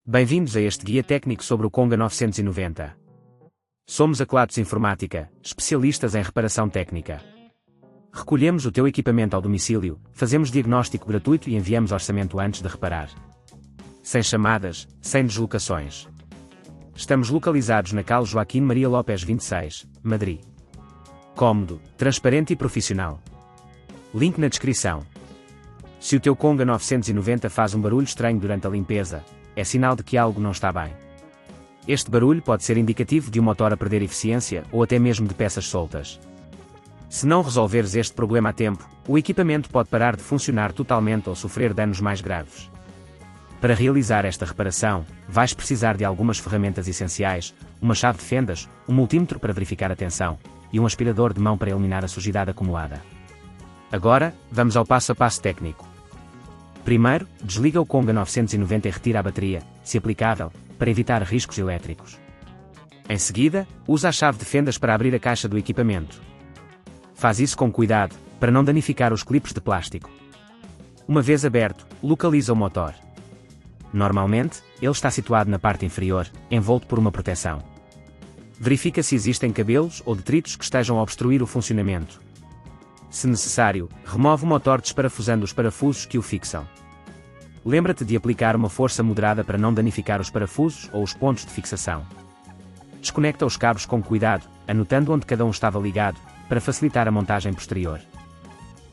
Bem-vindos a este guia técnico sobre o Conga 990. Somos a Kelatos Informática, especialistas em reparação técnica. Recolhemos o teu equipamento ao domicílio, fazemos diagnóstico gratuito e enviamos orçamento antes de reparar. Sem chamadas, sem deslocações. Estamos localizados na Cal Joaquim Maria Lopes 26, Madrid. Cómodo, transparente e profissional. Link na descrição. Se o teu Conga 990 faz um barulho estranho durante a limpeza, é sinal de que algo não está bem. Este barulho pode ser indicativo de um motor a perder eficiência ou até mesmo de peças soltas. Se não resolveres este problema a tempo, o equipamento pode parar de funcionar totalmente ou sofrer danos mais graves. Para realizar esta reparação, vais precisar de algumas ferramentas essenciais, uma chave de fendas, um multímetro para verificar a tensão, e um aspirador de mão para eliminar a sujidade acumulada. Agora, vamos ao passo a passo técnico. Primeiro, desliga o Conga 990 e retira a bateria, se aplicável, para evitar riscos elétricos. Em seguida, usa a chave de fendas para abrir a caixa do equipamento. Faz isso com cuidado, para não danificar os clipes de plástico. Uma vez aberto, localiza o motor. Normalmente, ele está situado na parte inferior, envolto por uma proteção. Verifica se existem cabelos ou detritos que estejam a obstruir o funcionamento. Se necessário, remove o motor desparafusando os parafusos que o fixam. Lembra-te de aplicar uma força moderada para não danificar os parafusos ou os pontos de fixação. Desconecta os cabos com cuidado, anotando onde cada um estava ligado, para facilitar a montagem posterior.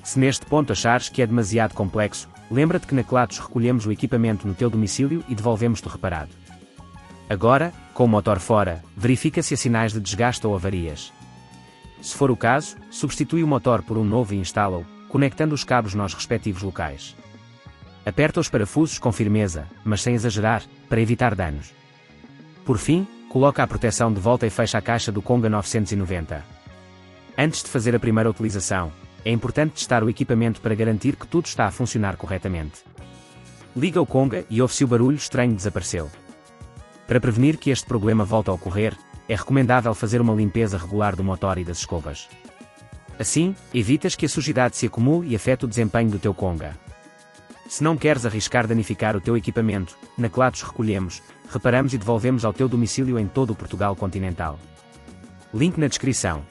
Se neste ponto achares que é demasiado complexo, lembra-te que na Kelatos recolhemos o equipamento no teu domicílio e devolvemos-te reparado. Agora, com o motor fora, verifica se há sinais de desgaste ou avarias. Se for o caso, substitui o motor por um novo e instala-o, conectando os cabos nos respectivos locais. Aperta os parafusos com firmeza, mas sem exagerar, para evitar danos. Por fim, coloca a proteção de volta e fecha a caixa do Conga 990. Antes de fazer a primeira utilização, é importante testar o equipamento para garantir que tudo está a funcionar corretamente. Liga o Conga e ouve se o barulho estranho desapareceu. Para prevenir que este problema volte a ocorrer, é recomendável fazer uma limpeza regular do motor e das escovas. Assim, evitas que a sujidade se acumule e afete o desempenho do teu Conga. Se não queres arriscar danificar o teu equipamento, na Kelatos recolhemos, reparamos e devolvemos ao teu domicílio em todo o Portugal continental. Link na descrição.